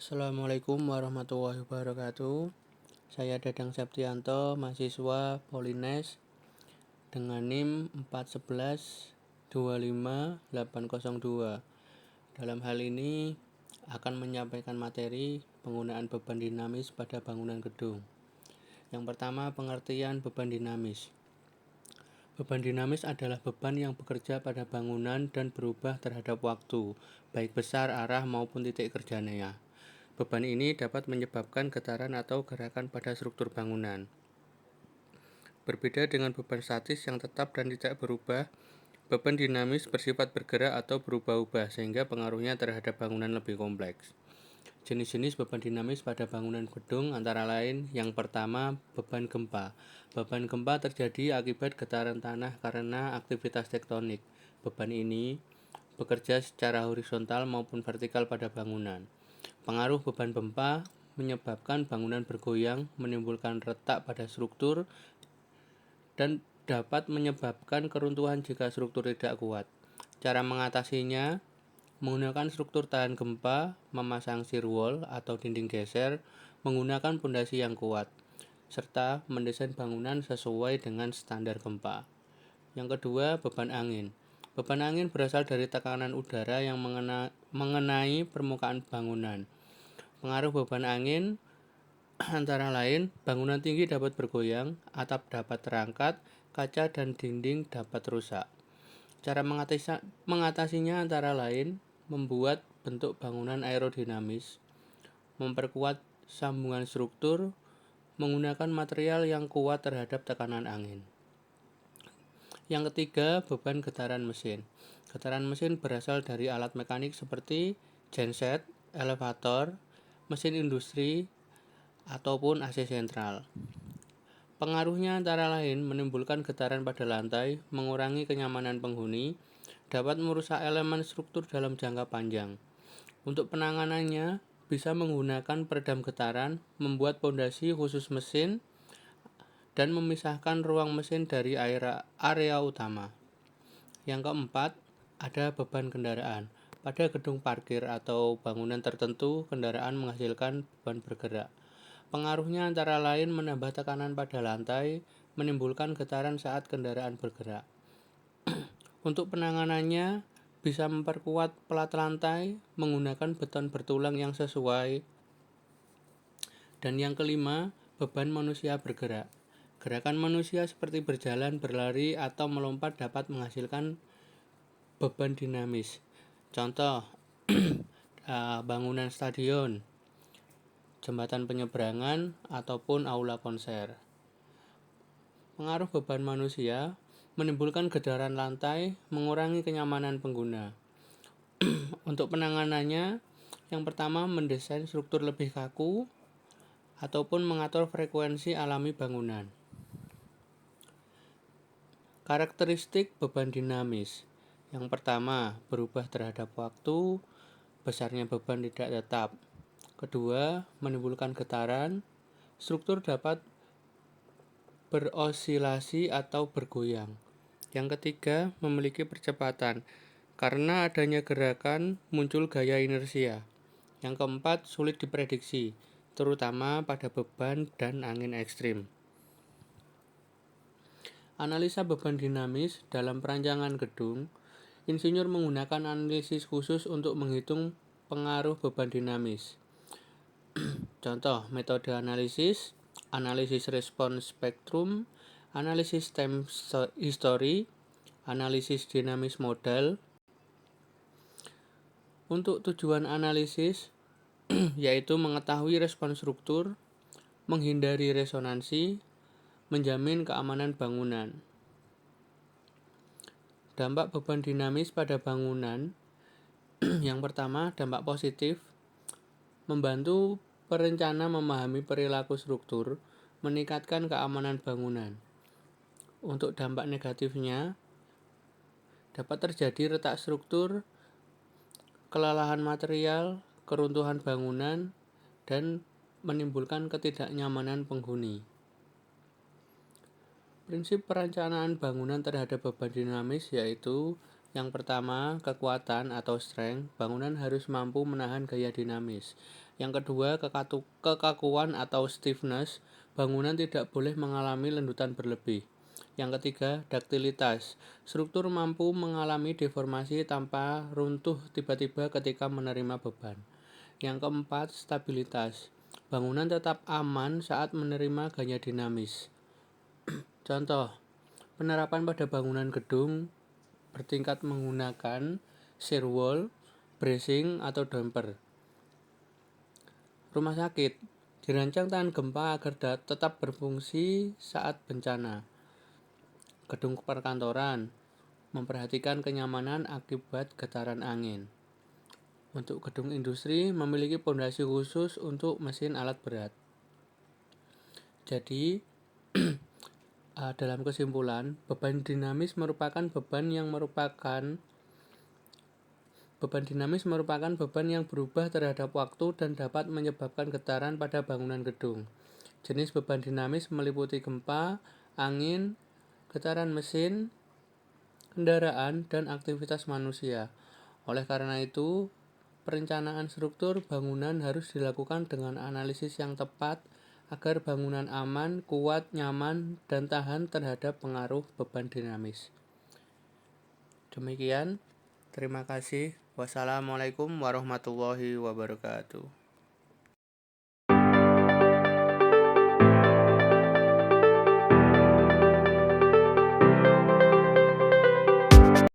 Assalamualaikum warahmatullahi wabarakatuh. Saya Dadang Septianto, mahasiswa Polines dengan NIM 411-25802. Dalam hal ini akan menyampaikan materi penggunaan beban dinamis pada bangunan gedung. Yang pertama, pengertian beban dinamis. Beban dinamis adalah beban yang bekerja pada bangunan dan berubah terhadap waktu, baik besar, arah, maupun titik kerjanya. Beban ini dapat menyebabkan getaran atau gerakan pada struktur bangunan. Berbeda dengan beban statis yang tetap dan tidak berubah, beban dinamis bersifat bergerak atau berubah-ubah sehingga pengaruhnya terhadap bangunan lebih kompleks. Jenis-jenis beban dinamis pada bangunan gedung antara lain: yang pertama, beban gempa. Beban gempa terjadi akibat getaran tanah karena aktivitas tektonik. Beban ini bekerja secara horizontal maupun vertikal pada bangunan. Pengaruh beban gempa menyebabkan bangunan bergoyang, menimbulkan retak pada struktur, dan dapat menyebabkan keruntuhan jika struktur tidak kuat. Cara mengatasinya menggunakan struktur tahan gempa, memasang shear wall atau dinding geser, menggunakan pondasi yang kuat, serta mendesain bangunan sesuai dengan standar gempa. Yang kedua, beban angin. Beban angin berasal dari tekanan udara yang mengenai permukaan bangunan. Pengaruh beban angin antara lain, bangunan tinggi dapat bergoyang, atap dapat terangkat, kaca dan dinding dapat rusak. Cara mengatasinya antara lain, membuat bentuk bangunan aerodinamis, memperkuat sambungan struktur, menggunakan material yang kuat terhadap tekanan angin. Yang ketiga, beban getaran mesin. Getaran mesin berasal dari alat mekanik seperti genset, elevator, mesin industri, ataupun AC sentral. Pengaruhnya antara lain menimbulkan getaran pada lantai, mengurangi kenyamanan penghuni, dapat merusak elemen struktur dalam jangka panjang. Untuk penanganannya, bisa menggunakan peredam getaran, membuat pondasi khusus mesin, dan memisahkan ruang mesin dari area utama. Yang keempat, ada beban kendaraan. Pada gedung parkir atau bangunan tertentu, kendaraan menghasilkan beban bergerak. Pengaruhnya antara lain menambah tekanan pada lantai, menimbulkan getaran saat kendaraan bergerak. Untuk penanganannya, bisa memperkuat pelat lantai, menggunakan beton bertulang yang sesuai. Dan yang kelima, beban manusia bergerak. Gerakan manusia seperti berjalan, berlari, atau melompat dapat menghasilkan beban dinamis. Contoh, bangunan stadion, jembatan penyeberangan, ataupun aula konser. Pengaruh beban manusia menimbulkan getaran lantai, mengurangi kenyamanan pengguna. Untuk penanganannya, yang pertama, mendesain struktur lebih kaku ataupun mengatur frekuensi alami bangunan. Karakteristik beban dinamis. Yang pertama, berubah terhadap waktu, besarnya beban tidak tetap. Kedua, menimbulkan getaran, struktur dapat berosilasi atau bergoyang. Yang ketiga, memiliki percepatan. Karena adanya gerakan, muncul gaya inersia. Yang keempat, sulit diprediksi, terutama pada beban dan angin ekstrim. Analisa beban dinamis dalam perancangan gedung. Insinyur menggunakan analisis khusus untuk menghitung pengaruh beban dinamis. Contoh, metode analisis respons spektrum, analisis time history, analisis dinamis modal. Untuk tujuan analisis yaitu mengetahui respon struktur, menghindari resonansi, menjamin keamanan bangunan. Dampak beban dinamis pada bangunan. Yang pertama, dampak positif, membantu perencana memahami perilaku struktur, meningkatkan keamanan bangunan. Untuk dampak negatifnya, dapat terjadi retak struktur, kelelahan material, keruntuhan bangunan, dan menimbulkan ketidaknyamanan penghuni. Prinsip perencanaan bangunan terhadap beban dinamis yaitu Yang pertama, kekuatan atau strength. Bangunan harus mampu menahan gaya dinamis. Yang kedua, kekakuan atau stiffness. Bangunan tidak boleh mengalami lendutan berlebih. Yang ketiga, duktilitas. Struktur mampu mengalami deformasi tanpa runtuh tiba-tiba ketika menerima beban. Yang keempat, stabilitas. Bangunan tetap aman saat menerima gaya dinamis. Contoh, penerapan pada bangunan gedung bertingkat menggunakan shear wall, bracing, atau damper. Rumah sakit dirancang tahan gempa agar tetap berfungsi saat bencana. Gedung perkantoran memperhatikan kenyamanan akibat getaran angin. Untuk gedung industri memiliki pondasi khusus untuk mesin alat berat. Jadi, dalam kesimpulan, beban dinamis merupakan beban yang berubah terhadap waktu dan dapat menyebabkan getaran pada bangunan gedung. Jenis beban dinamis meliputi gempa, angin, getaran mesin, kendaraan, dan aktivitas manusia. Oleh karena itu, perencanaan struktur bangunan harus dilakukan dengan analisis yang tepat agar bangunan aman, kuat, nyaman, dan tahan terhadap pengaruh beban dinamis. Demikian, terima kasih. Wassalamualaikum warahmatullahi wabarakatuh.